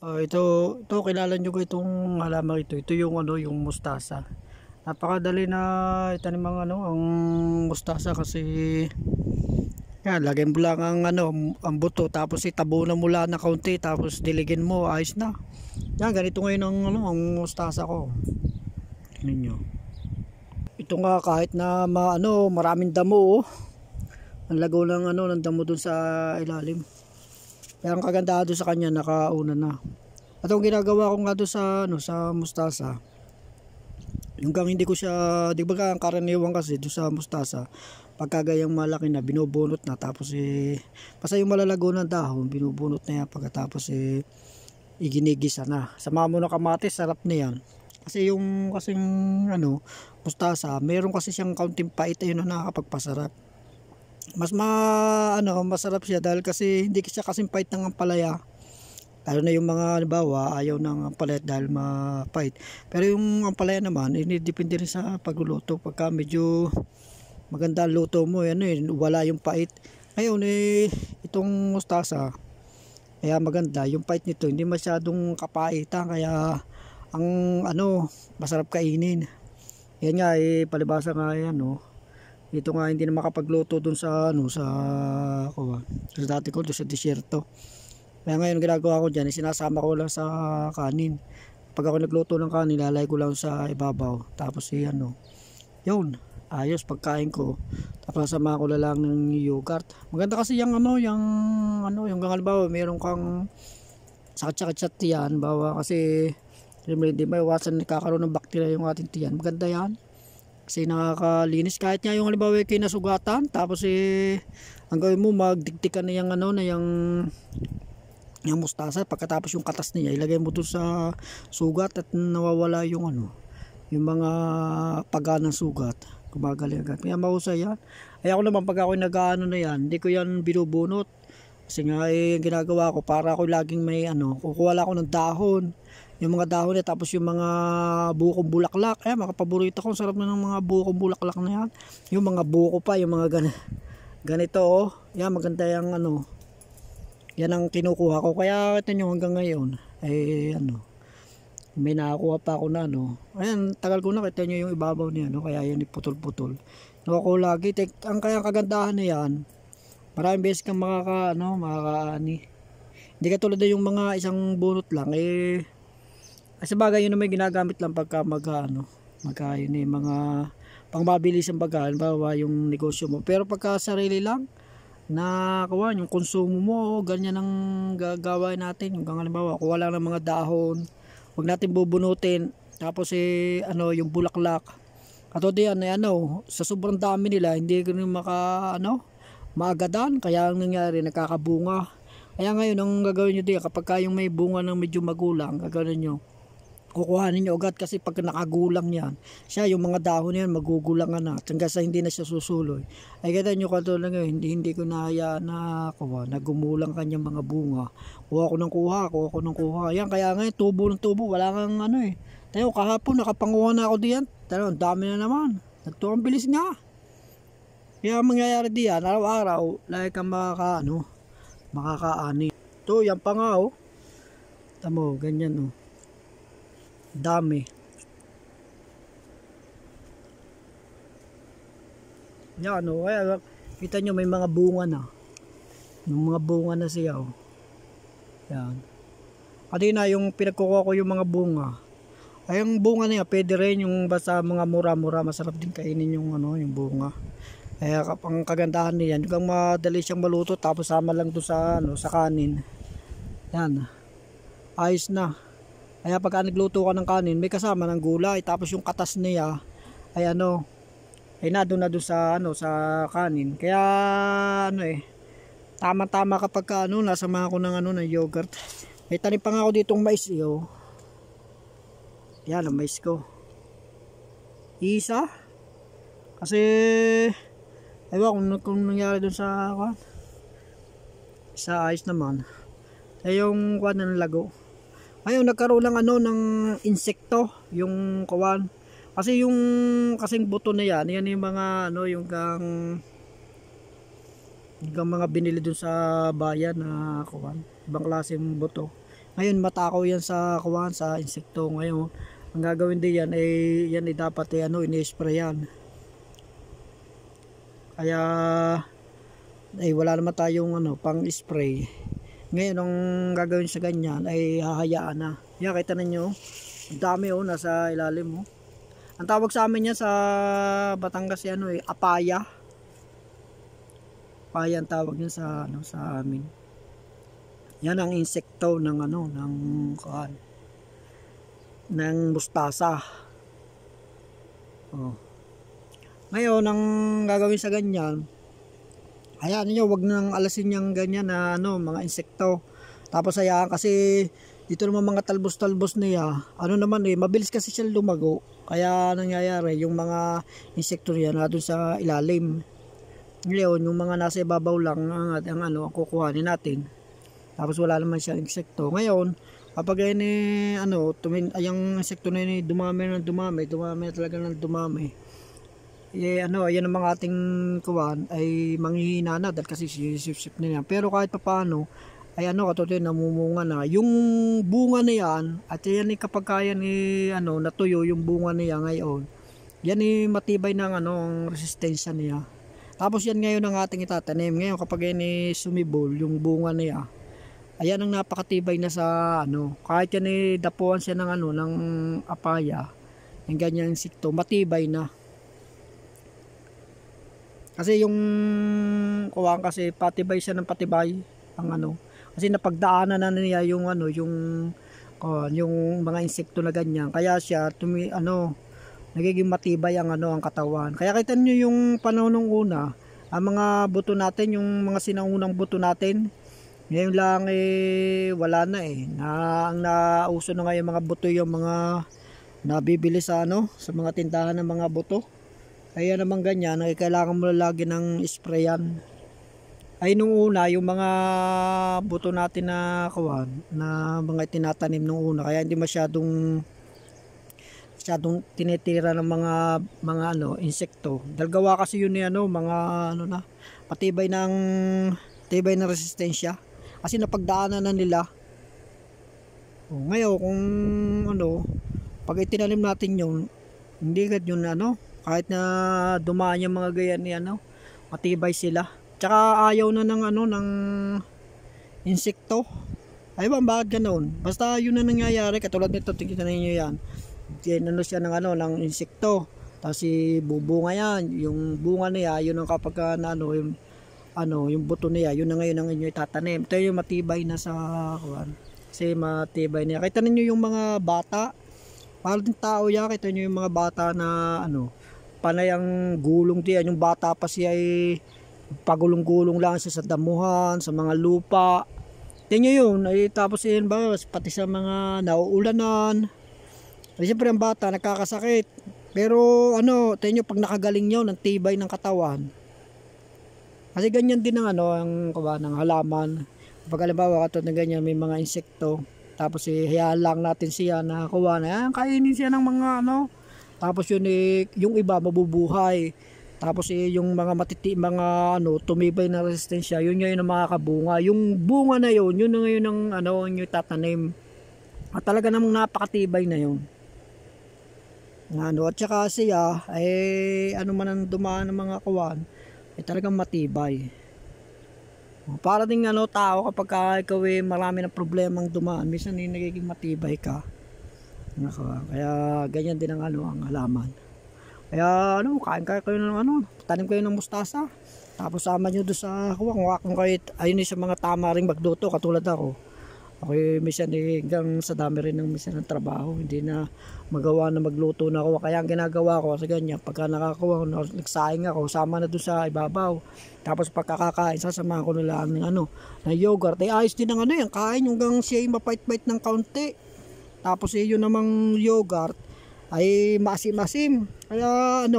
Ito kilala nyo ko itong halaman ito. Ito yung yung mustasa. Napakadali na itanim ang mustasa kasi yan, lagyan mo lang ang buto tapos itabunan mo lang na kaunti tapos diligin mo, ayos na. Yan, ganito ngayon ang mustasa ko. Ninyo. Ito nga kahit na maraming damo, ang lago ng damo dun sa ilalim. Kaya ang kagandahan doon sa kanya nakauna na. At ang ginagawa ko nga doon sa mustasa, yung gang hindi ko siya, di ba ang karaniwan kasi doon sa mustasa, pagkagayang malaki na binubunot na tapos basta yung malalago ng dahon binubunot na yan pagkatapos iginigisa na. Sama mo na kamatis, sarap na yan. Kasi yung kasing mustasa, meron kasi siyang kaunting pait, ayun na nakakapagpasarap. Masarap siya dahil kasi hindi siya kasing pait ng ampalaya. Lalo na yung mga halimbawa ayaw ng ampalaya dahil mapait. Pero yung ampalaya naman, depende rin sa pagluluto. Pagka medyo maganda ang luto mo, wala yung pait. Ngayon itong mustasa, kaya maganda yung pait nito, hindi masyadong kapaitan, kaya ang masarap kainin. Yan nga palibasa nga dito nga hindi na makapagluto dun sa sa dati ko doon sa disyerto. Kaya ngayon ginagawa ko diyan, sinasama ko lang sa kanin. Pag ako nagluto ng kanin, lalay ko lang sa ibabaw. Tapos yun, ayos pagkain ko. Tapos sama ko lang ng yogurt. Maganda kasi yung yung halimbawa meron kang sakit-sakit tiyan, bawa kasi hindi may iwasan nakakaroon ng bakterya yung ating tiyan. Maganda yan. Kasi nakakalinis kahit nga yung halimbawa kinasugatan, tapos ang gawin mo magdiktikan na yung mustasa, pagkatapos yung katas niya ilagay mo doon sa sugat at nawawala yung mga paga ng sugat, gumagaling agad. Kaya mahusay yan. Ay ako naman pag ako nag-ano na yan, hindi ko yan binubunot kasi nga ginagawa ko para ako laging may kukuha lang ako ng dahon, yung mga dahon tapos yung mga bukong bulaklak, mga paborito ko, sarap na ng mga bukong bulaklak na yan, yung mga buko pa, yung mga ganito yan, maganda yung yan ang kinukuha ko. Kaya ito nyo hanggang ngayon may nakakuha pa ako na ayan, tagal ko na, kita nyo yung ibabaw niya kaya yan putol-putol nakukuha lagi. Ang kaya kagandahan na yan, maraming beses kang makakaani, hindi katulad na yung mga isang bunot lang sa bagay yun na may ginagamit lang pagka magkain mga pangmabilis ang bagaan, bawa yung negosyo mo. Pero pagka sarili lang na yung konsumo mo, ganyan ang gagawin natin. Yung halimbawa kuha lang ng mga dahon, huwag natin bubunutin, tapos yung bulaklak katulad yan sa sobrang dami nila hindi ko maagadan, kaya ang nangyari nakakabunga. Kaya ngayon ang gagawin nyo diyan, kapag yung may bunga ng medyo magulang, gagawin nyo, kukuhanin nyo agad kasi pag nakagulang yan siya, yung mga dahon yan magugulangan na hanggang sa hindi na siya susuloy. Ay kita nyo katulad ngayon, hindi ko nahayaan na nagumulang kanyang mga bunga, kuha ko ng kuha yan. Kaya ngayon tubo ng tubo, wala kang tayo kahapon nakapanguha na ako diyan, tayo ang dami na naman, nagtuwang bilis nga. Kaya mangyayari diyan araw-araw lagi kang makakaani. Ito yan pa nga tamo ganyan dami. Yan kaya kita nyo may mga bunga na. Yung mga bunga na siya yan. Kanina yung pinagkukuha ko yung mga bunga. Ay yung bunga niya pwede rin yung basta mga mura-mura, masarap din kainin yung yung bunga. Kaya ang kagandahan niyan, yung madali siyang maluto tapos sama lang doon sa kanin. Yan. Ayos na. Kaya pagka nagluto ka ng kanin, may kasama ng gulay, tapos yung katas niya ay nandun na doon sa kanin. Kaya tama-tama kapag nasama ako ng yogurt. May tanim pa nga ako ditong mais yan ang mais ko. Isa kasi kung nangyari doon sa ayos naman ay yung ng lago. Ngayon nagkaroon ng insekto yung kasi yung kasing buto na yan yung mga yung mga binili dun sa bayan na ibang klaseng buto. Ngayon matakaw yan sa kuwan, sa insekto. Ngayon ang gagawin din yan ay dapat ini-spray yan. Kaya wala naman tayong pang spray. Ngayon ang gagawin sa ganyan ay hahayaan na. Yan, kita ninyo, ang dami nasa ilalim. Ang tawag sa amin yan sa Batangas apaya. Apaya ang tawag yan sa amin. Yan ang insekto ng ng mustasa. Ngayon ang gagawin sa ganyan, hayaan niyo, wag nang alasin yang ganyan na mga insekto. Tapos hayaan, kasi dito naman mga talbos-talbos niya, mabilis kasi siya lumago. Kaya nangyayari yung mga insekto niya na doon sa ilalim. Ngayon yung mga nasa ibabaw lang ang kukuhanin natin. Tapos wala naman siyang insekto. Ngayon kapag yung insekto na yun dumami talaga ng dumami. Ayan ang mga ating kuwan ay manghihina na dahil kasi sisip-sip na yan. Pero kahit papaano ay katuloy namumunga na yung bunga na yan. At yan kapag kaya natuyo yung bunga niya ngayon, yan matibay ng ang resistensya niya. Tapos yan ngayon ang ating itatanim. Ngayon kapag yan sumibol yung bunga niya, ayan ang napakatibay na sa kahit yan dapuan siya ng ng apaya, yung ganyang insekto, matibay na. Kasi yung kuwan kasi patibay siya ng patibay ang kasi napagdaanan na niya yung yung mga insekto na ganyan. Kaya siya nagiging matibay ang ang katawan. Kaya kita niyo yung panahon ng una, ang mga buto natin, yung mga sinaunang buto natin, ngayon lang wala na ang nauso na ngayon mga buto, yung mga nabibili sa sa mga tindahan ng mga buto. Kaya naman ganyan ay kailangan mo lagi ng sprayan. Ay nung una yung mga buto natin na kuwan na mga tinatanim nung una, kaya hindi masyadong tinitira ng mga insekto. Dahil gawa kasi yun mga patibay ng resistensya. Kasi napagdaanan na nila. Ngayon kung pag itinanim natin yun, hindi agad yun kahit na dumaan yung mga ganyan ni matibay sila. Tsaka ayaw na ng insekto. Ay ba, bakit ganoon? Basta yun na nangyayari, katulad nito, tingnan niyo yan. Siya ng insekto. Tapos bubunga yan, yung bunga niya, yun ang kapag yung buto niya, yun na ngayon ang inyo itatanim. Ito yung matibay na sa kuwan. Kasi matibay niya. Kita ninyo yung mga bata, parang tao yan, kita nyo yung mga bata na panay ang gulong diyan. Yung bata pa siya ay pagulong-gulong lang siya sa damuhan, sa mga lupa. Tingnan yun, tapos yun ba, pati sa mga nauulanan. Siyempre ang bata nakakasakit. Pero tingnan nyo, pag nakagaling nyo, ng tibay ng katawan. Kasi ganyan din ang ng halaman. Pag halimbawa katulad ng ganyan, may mga insekto, tapos hayaan lang natin siya na kuha na kainin siya ng mga tapos yun yung iba mabubuhay. Tapos yung mga tumibay na resistensya, yun ngayon ang makakabunga. Yung bunga na yun na ngayon ang yung tatanim. At talaga namang napakatibay na yun. At saka siya man ang dumaan ng mga kuwan, talagang matibay. Para ding tao, kapag ikaw marami ng problemang dumaan, minsan nagiging matibay ka. Kaya ganyan din ang ang halaman. Kaya kain kayo ng tanim kayo ng mustasa. Tapos sama nyo doon sa kung kayo ayun sa mga tama ring magluto katulad ako. Ako minsan hanggang sa dami rin ng minsan ng trabaho, hindi na magawa na magluto na ako. Kaya ang ginagawa ko sa ganyan, pagka nakakuha, nagsaing ako, sama na doon sa ibabaw. Tapos pagkakakain, sasamahan ko nila ng yogurt. Ayos din ang yung kain, hanggang siya mapait-pait ng kaunti. Tapos yun namang yogurt ay masim-masim. Kaya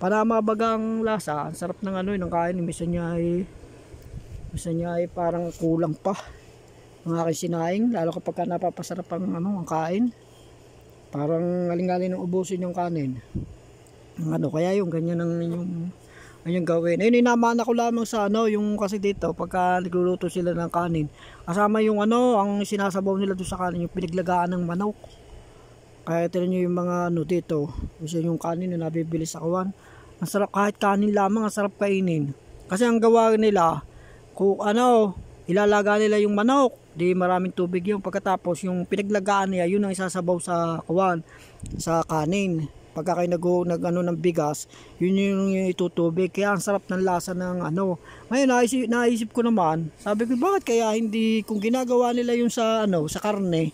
para mabagang lasa, ang sarap ng ng kain. Minsan niya ay parang kulang pa ang aking sinaing, lalo kapag napapasarap ang kain. Parang aling-aling ng ubusin yung kanin. Kaya yung ganyan ang inyong Ayun gawin. Ayun, inamana ko lamang sa ano, yung kasi dito, pagka nagluluto sila ng kanin, kasama yung ano, ang sinasabaw nila doon sa kanin, yung pinaglagaan ng manok. Kaya tira nyo yung mga ano dito, kasi yung kanin na nabibili sa kawan. Ang sarap, kahit kanin lamang, ang sarap kainin. Kasi ang gawa nila, kung ano, ilalaga nila yung manok, di maraming tubig yung pagkatapos yung pinaglagaan niya, yun ang isasabaw sa kawan, sa kanin. Pagka kayo nag ano ng bigas, yun yung itutubig. Kaya ang sarap ng lasa ng ano. Ngayon naisip ko naman, sabi ko bakit kaya hindi kung ginagawa nila yung sa ano, sa karne.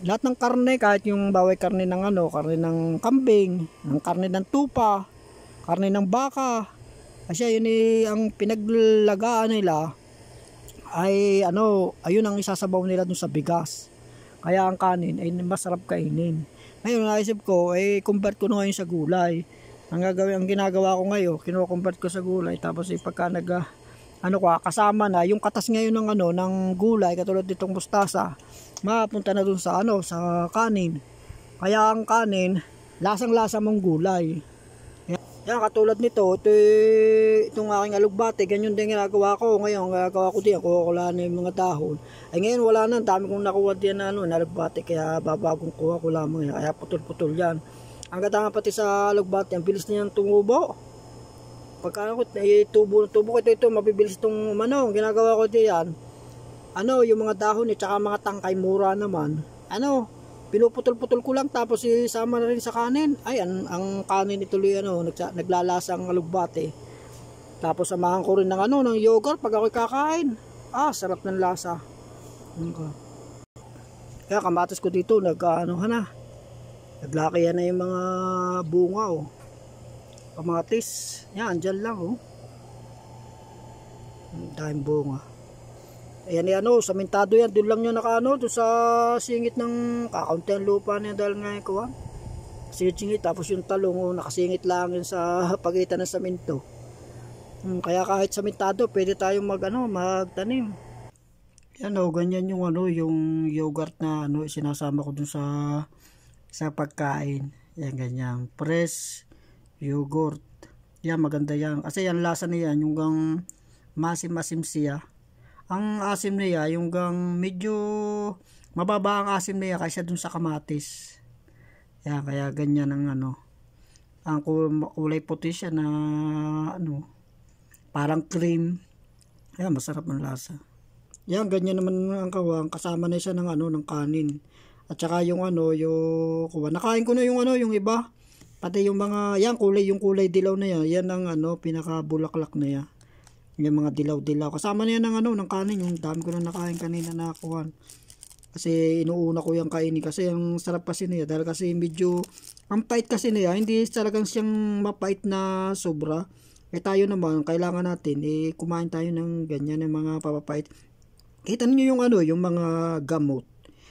Lahat ng karne, kahit yung baway karne ng ano, karne ng kambing, ng karne ng tupa, karne ng baka. Kasi yun ang pinaglagaan nila ay ano, ayun ang isasabaw nila dun sa bigas. Kaya ang kanin ay masarap kainin. Ngayon naisip ko, convert ko na ngayon sa gulay. Ang ginagawa ko ngayon, kino-convert ko sa gulay. Tapos pagka ano ko, kasama na yung katas ngayon ng ano ng gulay katulad nitong mustasa, mapunta na dun sa ano sa kanin. Kaya ang kanin, lasang-lasa mong gulay. Yan katulad nito, itong aking alugbate, ganyan din ginagawa ko. Ngayon, ginagawa ko din, kuha na yung mga dahon. Ay ngayon wala na, dami kong nakuha din na ano, alugbate, kaya babagong kuha ko lamang yan. Kaya putol-putol yan. Ang katanga pati sa alugbate, ang bilis niyan tumubo. Pagka tubo ito, mabibilis itong ano, ginagawa ko diyan. Ano, yung mga dahon at saka mga tangkay, mura naman. Ano, pinuputol-putol ko lang tapos isama na rin sa kanin. Ay, ang kanin ituloy ano, naglalasa ang alugbate. Tapos samahan ko rin ng ano, ng yogurt pag ako'y kakain. Ah, sarap ng lasa. Kaya kamatis ko dito, nagkaano na. Naglaki yan na yung mga bunga oh. Kamatis, yan, dyan lang oh. Daming bunga. Ayan yan oh, samentado yan, doon lang yun nakaano, doon sa singit ng kakaunti ang lupa niya dahil ngayon ko ah. Singit-singit, tapos yung talong oh, nakasingit lang yun sa pagitan ng samento. Kaya kahit samentado, pwede tayong magtanim. Yan oh, ganyan yung ano, yung yogurt na ano, sinasama ko doon sa pagkain. Yan ganyan, fresh yogurt. Yan maganda yan. Kasi yan lasa niya yung gang masim-masim siya. Ang asim niya yung gang medyo mababa ang asim niya kaysa dun sa kamatis. Yan kaya ganyan ang ano. Ang kulay puti siya na ano parang cream. Yan masarap ang lasa. Yan ganyan naman ang kawang kasama na siya ng ano ng kanin. At saka yung ano yung nakain ko na yung ano yung iba. Pati yung mga, yan yung kulay dilaw na yan, yan ang ano, pinaka-bulaklak na yan. Yung mga dilaw-dilaw. Kasama na yan ng ano, ng kanin, yung dami ko na nakain kanina na kuhan. Kasi inuuna ko yung kainin, kasi ang sarap kasi niya, dahil kasi medyo, ang pait kasi niya, hindi talagang siyang mapait na sobra. Tayo naman, kailangan natin, kumain tayo ng ganyan, ng mga papapait. Kita niyo yung ano, yung mga gamot.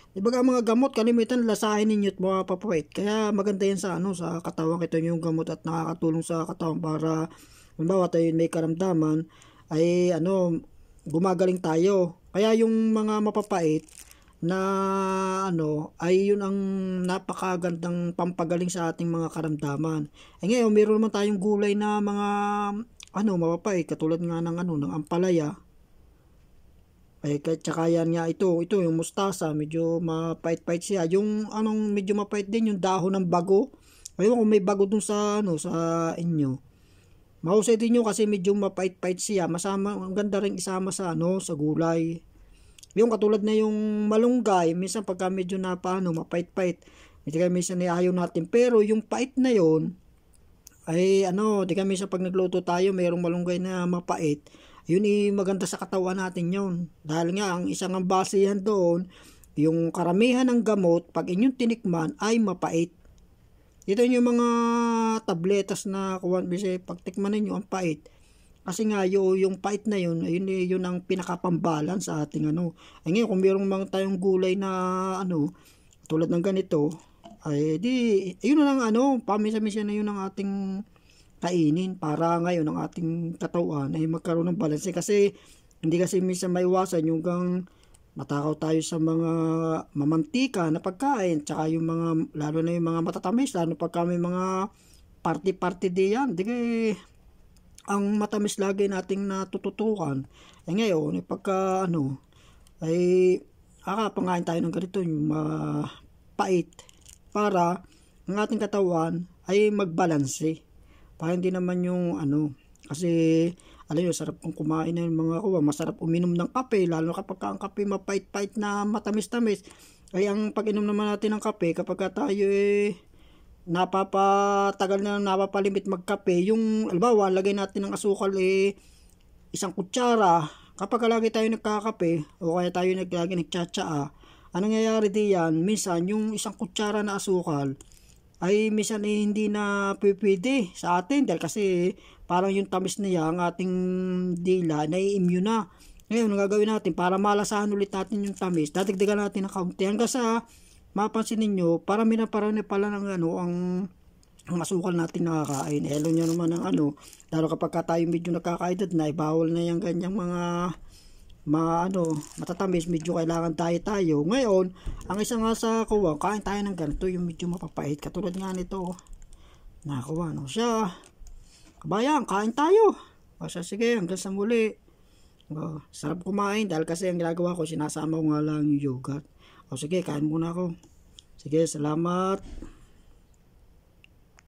Diba ang mga gamot, kalimitan lasahin ninyo at mga papawait. Kaya maganda yan sa ano sa katawan. Ito yung gamot at nakakatulong sa katawan para halimbawa tayo may karamdaman ay ano gumagaling tayo. Kaya yung mga mapapait na ano ay yun ang napakagandang pampagaling sa ating mga karamdaman. Ngayon meron naman tayong gulay na mga ano mapapait katulad nga ng ano ng ampalaya. Tsaka yan nga ito yung mustasa, medyo mapait-pait siya. Yung anong medyo mapait din yung dahon ng bago. Ayun kung may bago dun sa ano sa inyo. Mahusay din yun kasi medyo mapait-pait siya. Masama, ang ganda rin isama sa ano sa gulay. Yung katulad na yung malunggay, minsan pagka medyo mapait-pait, hindi kaya minsan ayaw natin. Pero yung pait na yon ay ano, di kami sa pag nagluto tayo, mayroong malunggay na mapait. Yun maganda sa katawan natin yun. Dahil nga, ang isang ang basihan doon, yung karamihan ng gamot, pag inyong tinikman, ay mapait. Ito yung mga tabletas na pag tikman ninyo, ang pait. Kasi nga, yung pait na yun, yun ang pinakapambalan sa ating ano. Ay ngayon, kung mayroong mga tayong gulay na ano, tulad ng ganito, ay di, yun na lang ano, pamisa-misa na yun ang ating kainin para ngayon ang ating katawan ay magkaroon ng balance kasi hindi kasi minsan maiwasan yung gang matakaw tayo sa mga mamantika na pagkain tsaka yung mga lalo na yung mga matatamis lalo pag may mga party-party di yan di kay ang matamis lagi nating natututukan. Ngayon, pagka ay pangain tayo ng ganito, yung pait, para ang ating katawan ay magbalanse. Para hindi naman yung kasi alam nyo, sarap kong kumain ng mga kuwa, masarap uminom ng kape, lalo kapag ang kape mapait-pait na matamis-tamis. Ay ang pag-inom naman natin ng kape, kapag tayo napapatagal na napapalimit magkape, yung albawa, lagay natin ng asukal isang kutsara. Kapag lagi tayo nagkakape, o kaya tayo lagi nagtsatsaa, anong nangyayari diyan? Minsan, yung isang kutsara na asukal, ay minsan hindi na pwede sa atin, dahil kasi parang yung tamis niya, ang ating dila, nai-immune na. Ngayon, ang gagawin natin, para malasahan ulit natin yung tamis, dadagdagan natin ng kaunti, hanggang sa mapansin ninyo, parang minaparami pala ng ang masukal natin nakakain. Alam nyo naman ang lalo kapag tayo medyo nakakaedad na, bawal na yung ganyang mga matatamis, medyo kailangan tayo. Ngayon, ang isang nga sa kuwa, kain tayo ng ganito, yung medyo mapapait, katulad nga nito, nakakuha, siya, kabayan, kain tayo. O siya, sige, hanggang sa muli. Sarap kumain, dahil kasi ang ginagawa ko, sinasama ko nga lang yung yogurt. O sige, kain muna ako. Sige, salamat.